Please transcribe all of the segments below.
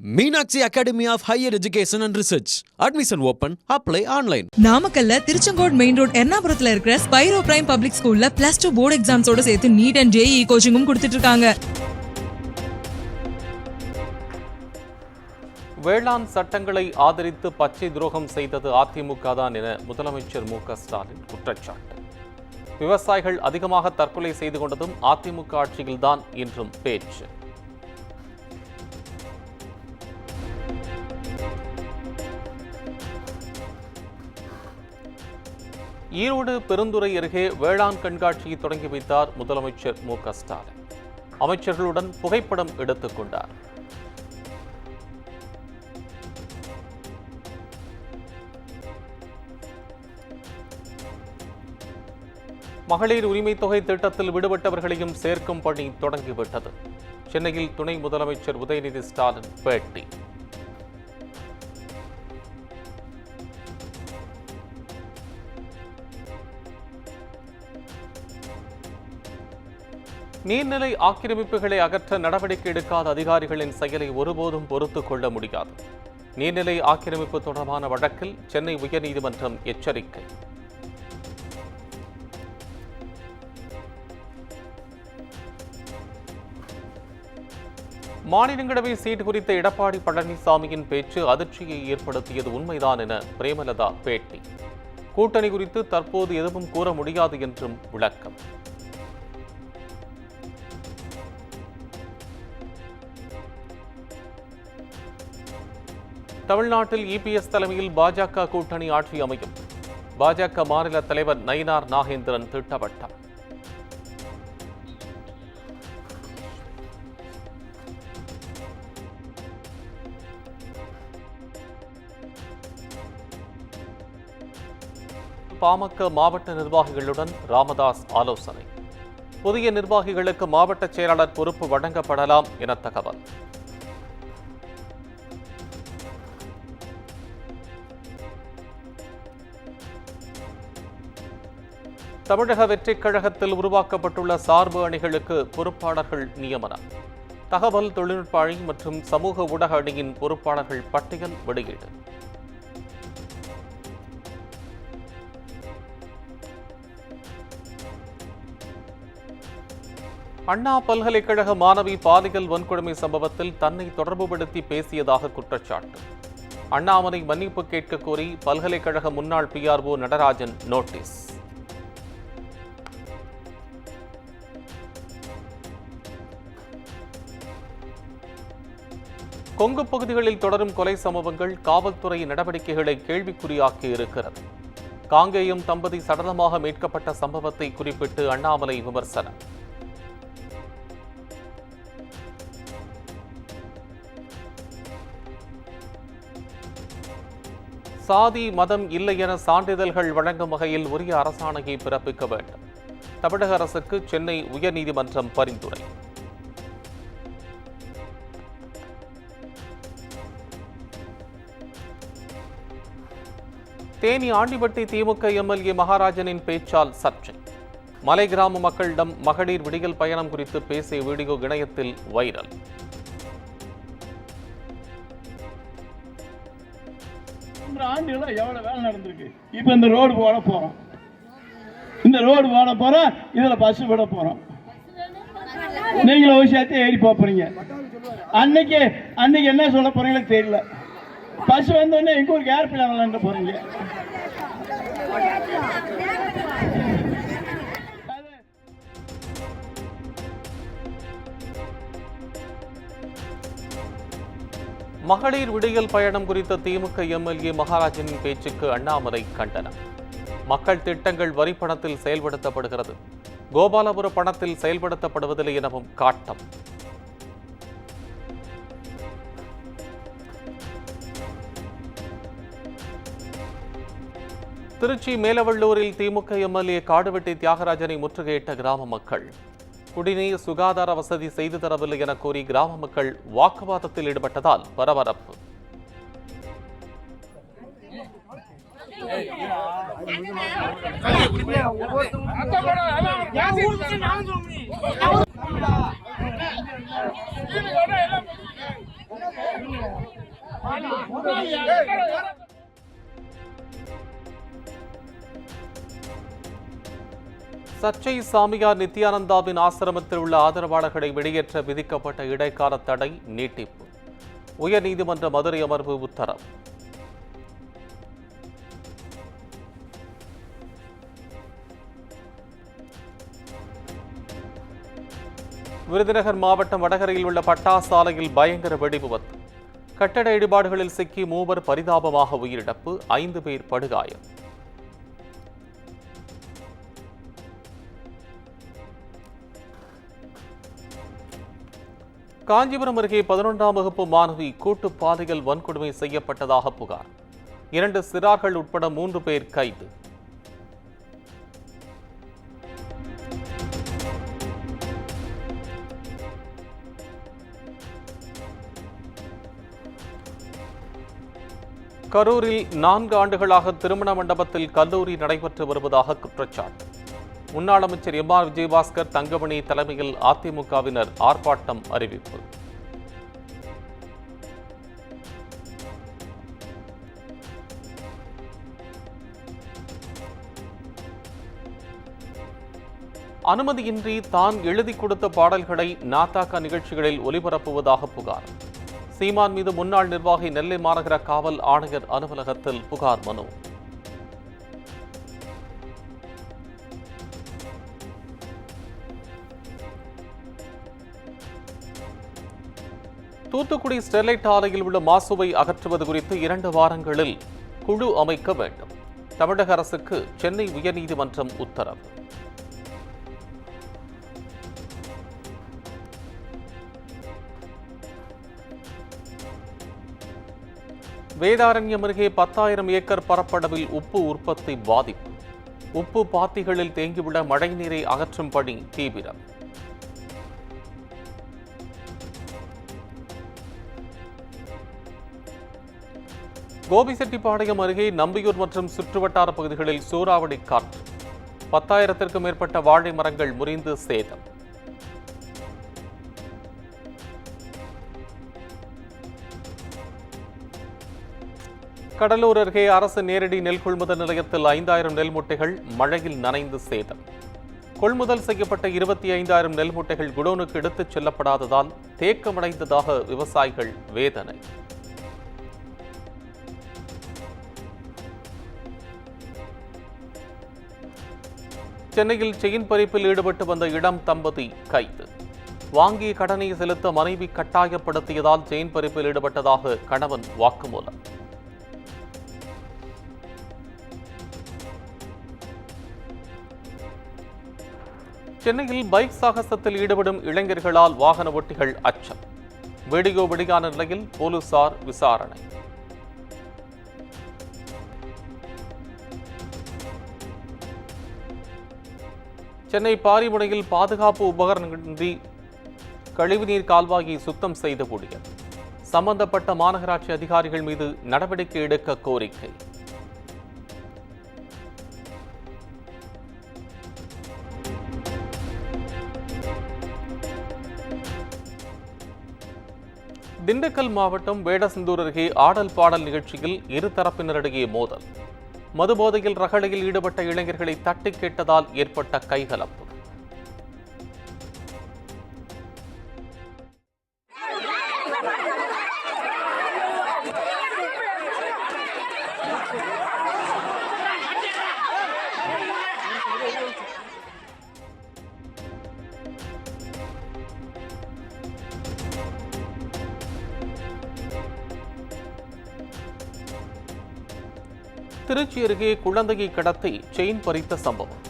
Meenakshi Academy of Higher Education and Research. Admission open. Apply online. நாமக்கல்ல Tiruchengode main road எர்ணாபுரத்துல இருக்கிற Spiro prime public ஸ்கூல்ல +2 board எக்ஸாம்ஸோட சேர்த்து NEET and JEE கோச்சிங்கும் கொடுத்துட்டு இருக்காங்க. வேளாண் சட்டங்களை ஆதரித்து பச்சை துரோகம் செய்தது அதிமுக தான் என முதலமைச்சர் மு.க.ஸ்டாலின் குற்றச்சாட்டு. விவசாயிகள் அதிகமாக தற்கொலை செய்து கொண்டதும் அதிமுக ஆட்சியில்தான் என்றும் பேச்சு. ஈரோடு பெருந்துறை அருகே வேளாண் கண்காட்சியை தொடங்கி வைத்தார் முதலமைச்சர் மு.க.ஸ்டாலின். அமைச்சர்களுடன் புகைப்படம் எடுத்துக் கொண்டார். மகளிர் உரிமை தொகை திட்டத்தில் விடுபட்டவர்களையும் சேர்க்கும் பணி தொடங்கிவிட்டது. சென்னையில் துணை முதலமைச்சர் உதயநிதி ஸ்டாலின் பேட்டி. நீர்நிலை ஆக்கிரமிப்புகளை அகற்ற நடவடிக்கை எடுக்காத அதிகாரிகளின் செயலை ஒருபோதும் பொறுத்துக் கொள்ள முடியாது. நீர்நிலை ஆக்கிரமிப்பு தொடர்பான வழக்கில் சென்னை உயர்நீதிமன்றம் எச்சரிக்கை. மாநிலங்களவை சீட் குறித்த எடப்பாடி பழனிசாமியின் பேச்சு அதிர்ச்சியை ஏற்படுத்தியது உண்மைதான் என பிரேமலதா பேட்டி. கூட்டணி குறித்து தற்போது எதுவும் கூற முடியாது என்றும் விளக்கம். தமிழ்நாட்டில் EPS தலைமையில் பாஜக கூட்டணி ஆட்சி அமையும். பாஜக மாநில தலைவர் நயினார் நாகேந்திரன் திட்டவட்டம். பாமக மாவட்ட நிர்வாகிகளுடன் ராமதாஸ் ஆலோசனை. புதிய நிர்வாகிகளுக்கு மாவட்ட செயலாளர் பொறுப்பு வழங்கப்படலாம் என தகவல். தமிழக வெற்றிக் கழகத்தில் உருவாக்கப்பட்டுள்ள சார்பு அணிகளுக்கு பொறுப்பாளர்கள் நியமனம். தகவல் தொழில்நுட்ப அணி மற்றும் சமூக ஊடக அணியின் பொறுப்பாளர்கள் பட்டியல் வெளியீடு. அண்ணா பல்கலைக்கழக மாணவி பாலியல் வன்கொடுமை சம்பவத்தில் தன்னை தொடர்புபடுத்தி பேசியதாக குற்றச்சாட்டு. அண்ணாமலை மன்னிப்பு கேட்க கோரி பல்கலைக்கழக முன்னாள் PRO நடராஜன் நோட்டீஸ். கொங்கு பகுதிகளில் தொடரும் கொலை சம்பவங்கள் காவல்துறை நடவடிக்கைகளை கேள்விக்குறியாக்கி இருக்கிறது. காங்கேயம் தம்பதி சடலமாக மீட்கப்பட்ட சம்பவத்தை குறிப்பிட்டு அண்ணாமலை விமர்சனம். சாதி மதம் இல்லை என சான்றிதழ்கள் வழங்கும் வகையில் உரிய அரசாணையை பிறப்பிக்க வேண்டும். தமிழக அரசுக்கு சென்னை உயர்நீதிமன்றம் பரிந்துரை. தேனி ஆண்டிப்பட்டி திமுக MLA மகாராஜனின் பேச்சால் சர்ச்சை. மலை கிராம மக்களிடம் மகளிர் விடியல் பயணம் குறித்து பேசிய வீடியோ இணையத்தில் வைரல். ஆண்டுகள எவ்வளவு வேலை நடந்திருக்கு. இப்ப இந்த ரோடு போட போறோம், இதுல பஸ் விட போறோம். நீங்களும் ஒரு சேர்த்து ஏறி போறீங்க. அன்னைக்கு என்ன சொல்ல போறீங்களோ தெரியல. பஸ் வந்தோடனே எங்க ஒரு ஏர்பிளேன் விளையாண்டு போறீங்க. மகளிர் விடியல் பயணம் குறித்த திமுக MLA மகாராஜனின் பேச்சுக்கு அண்ணாமலை கண்டனம். மக்கள் திட்டங்கள் வரி பணத்தில் செயல்படுத்தப்படுகிறது, கோபாலபுர பணத்தில் செயல்படுத்தப்படுவதில்லை எனவும் காட்டம். திருச்சி மேலவள்ளூரில் திமுக MLA காடுவெட்டி தியாகராஜனை முற்றுகையிட்ட கிராம மக்கள். குடிநீர் சுகாதார வசதி செய்து தரவில்லை என கோரி கிராம மக்கள் வாக்குவாதத்தில் ஈடுபட்டதால் பரபரப்பு. சர்ச்சை சாமியார் நித்யானந்தாவின் ஆசிரமத்தில் உள்ள ஆதரவாளர்களை வெளியேற்ற விதிக்கப்பட்ட இடைக்கால தடை நீட்டிப்பு. உயர்நீதிமன்ற மதுரை அமர்வு உத்தரவு. விருதுநகர் மாவட்டம் வடகரையில் உள்ள பட்டாசு ஆலையில் பயங்கர வெடி விபத்து. கட்டட இடிபாடுகளில் சிக்கி 3 பரிதாபமாக உயிரிழப்பு, 5 பேர் படுகாயம். காஞ்சிபுரம் அருகே 11ஆம் வகுப்பு மாணவி கூட்டு பாலியல் வன்கொடுமை செய்யப்பட்டதாக புகார். 2 சிறார்கள் உட்பட 3 பேர் கைது. கரூரில் 4 ஆண்டுகளாக திருமண மண்டபத்தில் கல்லூரி நடைபெற்று வருவதாக குற்றச்சாட்டு. முன்னாள் அமைச்சர் எம். ஆர். விஜயபாஸ்கர், தங்கமணி தலைமையில் அதிமுகவினர் ஆர்ப்பாட்டம் அறிவிப்பு. அனுமதியின்றி தான் எழுதி கொடுத்த பாடல்களை நாத்தாக்கா நிகழ்ச்சிகளில் ஒலிபரப்புவதாக புகார். சீமான் மீது முன்னாள் நிர்வாகி நெல்லை மாநகர காவல் ஆணையர் அலுவலகத்தில் புகார் மனு. தூத்துக்குடி ஸ்டெர்லைட் ஆலையில் உள்ள மாசுவை அகற்றுவது குறித்து 2 வாரங்களில் குழு அமைக்க வேண்டும். தமிழக அரசுக்கு சென்னை உயர்நீதிமன்றம் உத்தரவு. வேதாரண்யம் அருகே 10,000 ஏக்கர் பரப்பளவில் உப்பு உற்பத்தி பாதிப்பு. உப்பு பாத்திகளில் தேங்கியுள்ள மழைநீரை அகற்றும் பணி தீவிரம். கோபிசெட்டிப்பாளையம் அருகே நம்பியூர் மற்றும் சுற்றுவட்டார பகுதிகளில் சூறாவளி காற்று. 10,000த்திற்கும் மேற்பட்ட வாழை மரங்கள் முறிந்து சேதம். கடலூர் அருகே அரசு நேரடி நெல் கொள்முதல் நிலையத்தில் 5,000 நெல் மூட்டைகள் மழையில் நனைந்து சேதம். கொள்முதல் செய்யப்பட்ட 25,000 நெல் மூட்டைகள் குடோனுக்கு எடுத்துச் செல்லப்படாததால் தேக்கமடைந்ததாக விவசாயிகள் வேதனை. சென்னையில் செயின் பறிப்பில் ஈடுபட்டு வந்த இளம் தம்பதி கைது. வாங்கிய கடனை செலுத்த மனைவி கட்டாயப்படுத்தியதால் செயின் பறிப்பில் ஈடுபட்டதாக கணவன் வாக்குமூலம். சென்னையில் பைக் சாகசத்தில் ஈடுபடும் இளைஞர்களால் வாகன ஓட்டிகள் அச்சம். வீடியோ வெளியான நிலையில் போலீசார் விசாரணை. சென்னை பாரிமுனையில் பாதுகாப்பு உபகரணங்களின்றி கழிவுநீர் கால்வாயை சுத்தம் செய்த ஊழியர். சம்பந்தப்பட்ட மாநகராட்சி அதிகாரிகள் மீது நடவடிக்கை எடுக்க கோரிக்கை. திண்டுக்கல் மாவட்டம் வேடசந்தூர் அருகே ஆடல் பாடல் நிகழ்ச்சியில் இரு தரப்பினரிடையே மோதல். மதுபோதையில் ரகளையில் ஈடுபட்ட இளைஞர்களை தட்டி கேட்டதால் ஏற்பட்ட கைகலப்பு. திருச்சி அருகே குழந்தையை கடத்தி செயின் பறித்த சம்பவம்.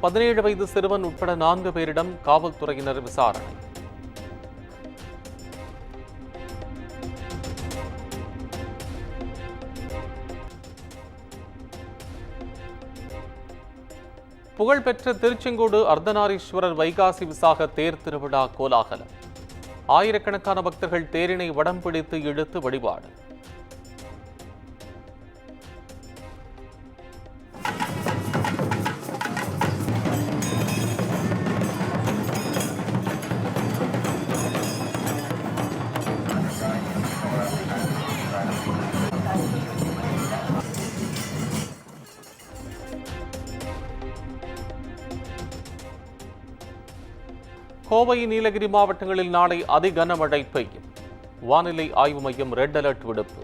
17 வயது சிறுவன் உட்பட 4 பேரிடம் காவல்துறையினர் விசாரணை. புகழ்பெற்ற திருச்செங்கோடு அர்த்தநாரீஸ்வரர் வைகாசி விசாக தேர் திருவிழா கோலாகலம். ஆயிரக்கணக்கான பக்தர்கள் தேரினை வடம் பிடித்து இழுத்து வழிபாடு. கோவை, நீலகிரி மாவட்டங்களில் நாளை அதி கனமழை பெய்யும். வானிலை ஆய்வு மையம் ரெட் அலர்ட் விடுப்பு.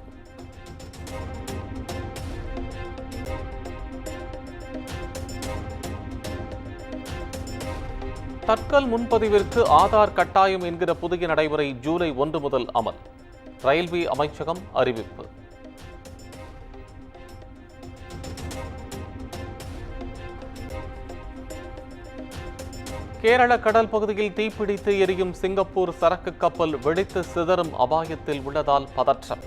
தட்கல் முன்பதிவிற்கு ஆதார் கட்டாயம் என்கிற புதிய நடைமுறை ஜூலை 1 முதல் அமல். ரயில்வே அமைச்சகம் அறிவிப்பு. கேரள கடல் பகுதியில் தீப்பிடித்து எரியும் சிங்கப்பூர் சரக்கு கப்பல் வெடித்து சிதறும் அபாயத்தில் உள்ளதால் பதற்றம்.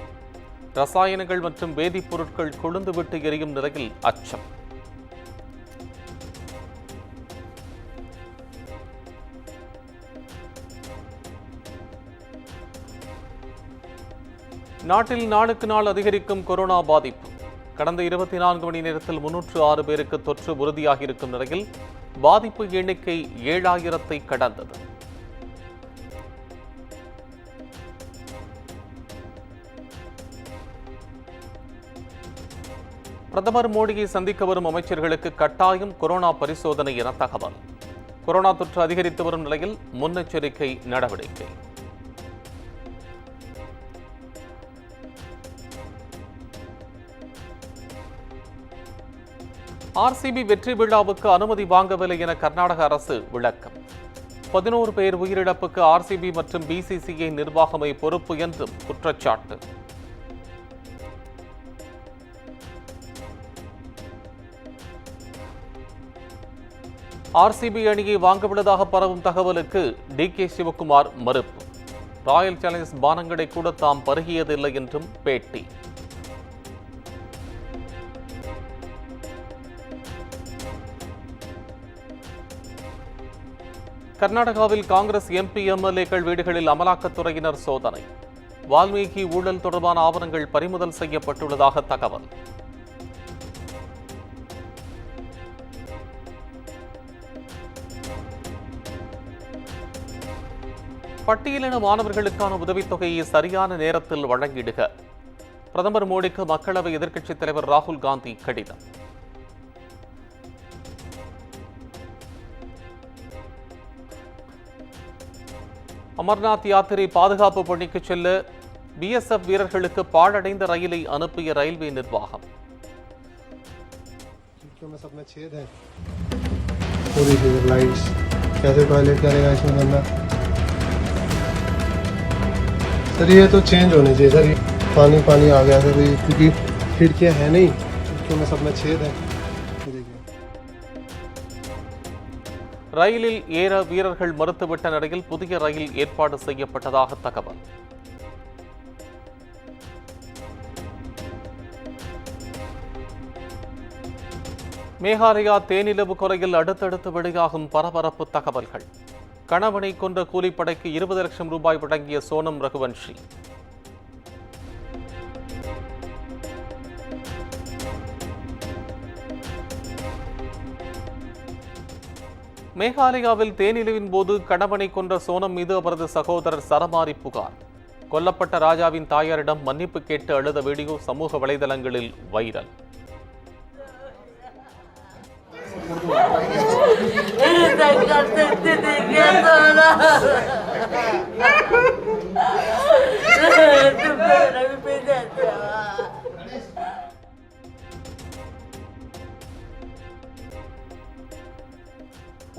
ரசாயனங்கள் மற்றும் வேதிப்பொருட்கள் கொழுந்துவிட்டு எரியும் நிலையில் அச்சம். நாட்டில் நாளுக்கு நாள் அதிகரிக்கும் கொரோனா பாதிப்பு. கடந்த 24 மணி நேரத்தில் 306 பேருக்கு தொற்று உறுதியாகியிருக்கும் நிலையில் பாதிப்பு எண்ணிக்கை 7000-ஐ கடந்தது. பிரதமர் மோடியை சந்திக்க வரும் அமைச்சர்களுக்கு கட்டாயம் கொரோனா பரிசோதனை என தகவல். கொரோனா தொற்று அதிகரித்து வரும் நிலையில் முன்னெச்சரிக்கை நடவடிக்கை. ஆர்சிபி வெற்றி விழாவுக்கு அனுமதி வாங்கவில்லை என கர்நாடக அரசு விளக்கம். 11 பேர் உயிரிழப்புக்கு ஆர்சிபி மற்றும் பிசிசிஐ நிர்வாகமே பொறுப்பு என்றும் குற்றச்சாட்டு. ஆர்சிபி அணியை வாங்கவிட்டதாக பரவும் தகவலுக்கு டி.கே. சிவகுமார் மறுப்பு. ராயல் சேலஞ்சர்ஸ் பானங்களை கூட தாம் பருகியதில்லை என்றும் பேட்டி. கர்நாடகாவில் காங்கிரஸ் எம்பி, எம்எல்ஏக்கள் வீடுகளில் அமலாக்கத்துறையினர் சோதனை. வால்மீகி ஊழல் தொடர்பான ஆவணங்கள் பறிமுதல் செய்யப்பட்டுள்ளதாக தகவல். பட்டியலின மாணவர்களுக்கான உதவித்தொகையை சரியான நேரத்தில் வழங்கிடுக. பிரதமர் மோடிக்கு மக்களவை எதிர்க்கட்சித் தலைவர் ராகுல் காந்தி கடிதம். அமர்நாத் யாத்திரை பாதுகாப்பு பணிக்கு செல்ல பிஎஸ்எஃப் வீரர்களுக்கு பாழடைந்த ரயிலை அனுப்பிய ரயில்வே நிர்வாகம். सर ये तो चेंज होने चाहिए सर. पानी पानी आ गया सर, क्योंकि खिड़कियाँ है नहीं, खिड़कियों में सब में छेद है. ரயிலில் ஏற வீரர்கள் மறுத்துவிட்ட நிலையில் புதிய ரயில் ஏற்பாடு செய்யப்பட்டதாக தகவல். மேகாலயா தேனிலவு கொலையில் அடுத்தடுத்து வெளியாகும் பரபரப்பு தகவல்கள். கணவனை கொன்ற கூலிப்படைக்கு 20 லட்சம் ரூபாய் வழங்கிய சோனம் ரகுவன்ஷி. மேகாலயாவில் தேனிலவின் போது கணவனை கொன்ற சோனம் மீது அவரது சகோதரர் சரமாரி புகார். கொல்லப்பட்ட ராஜாவின் தாயாரிடம் மன்னிப்பு கேட்டு அழுத வீடியோ சமூக வலைதளங்களில் வைரல்.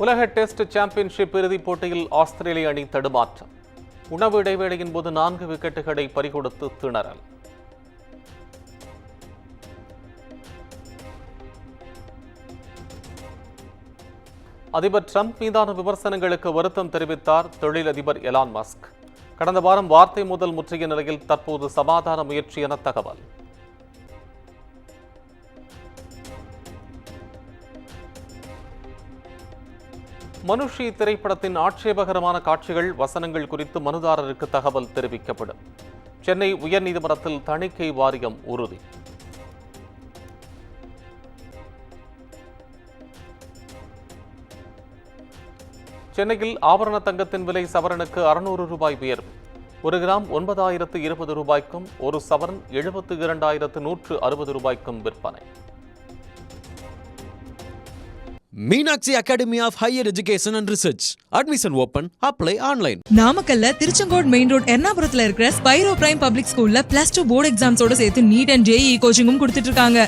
உலக டெஸ்ட் சாம்பியன்ஷிப் இறுதிப் போட்டியில் ஆஸ்திரேலிய அணி தடுமாற்றம். உணவு இடைவேளையின் போது 4 விக்கெட்டுகளை பறிகொடுத்து திணறல். அதிபர் டிரம்ப் மீதான விமர்சனங்களுக்கு வருத்தம் தெரிவித்தார் தொழிலதிபர் எலான் மஸ்க். கடந்த வாரம் வார்த்தை மோதல் முற்றிய நிலையில் தற்போது சமாதான முயற்சி என தகவல். மனுஷி திரைப்படத்தின் ஆட்சேபகரமான காட்சிகள், வசனங்கள் குறித்து மனுதாரருக்கு தகவல் தெரிவிக்கப்படும். சென்னை உயர்நீதிமன்றத்தில் தணிக்கை வாரியம் உறுதி. சென்னையில் ஆபரண தங்கத்தின் விலை சவரனுக்கு 600 ரூபாய் உயர்வு. 1 கிராம் 9,020 ரூபாய்க்கும் 1 சவரன் 72,160 ரூபாய்க்கும் விற்பனை. Meenakshi Academy of Higher Education and Research. Admission open. Apply online. நாமக்கல்ல திருச்செங்கோடு மெயின் ரோட் எர்ணாபுரத்துல இருக்கிற ஸ்பைரோ பிரைம் பப்ளிக் ஸ்கூல்ல +2 போர்டு எக்ஸாம்ஸோட சேர்த்து நீட் அண்ட் ஜேஇ கோச்சிங்கும் கொடுத்துட்டு இருக்காங்க.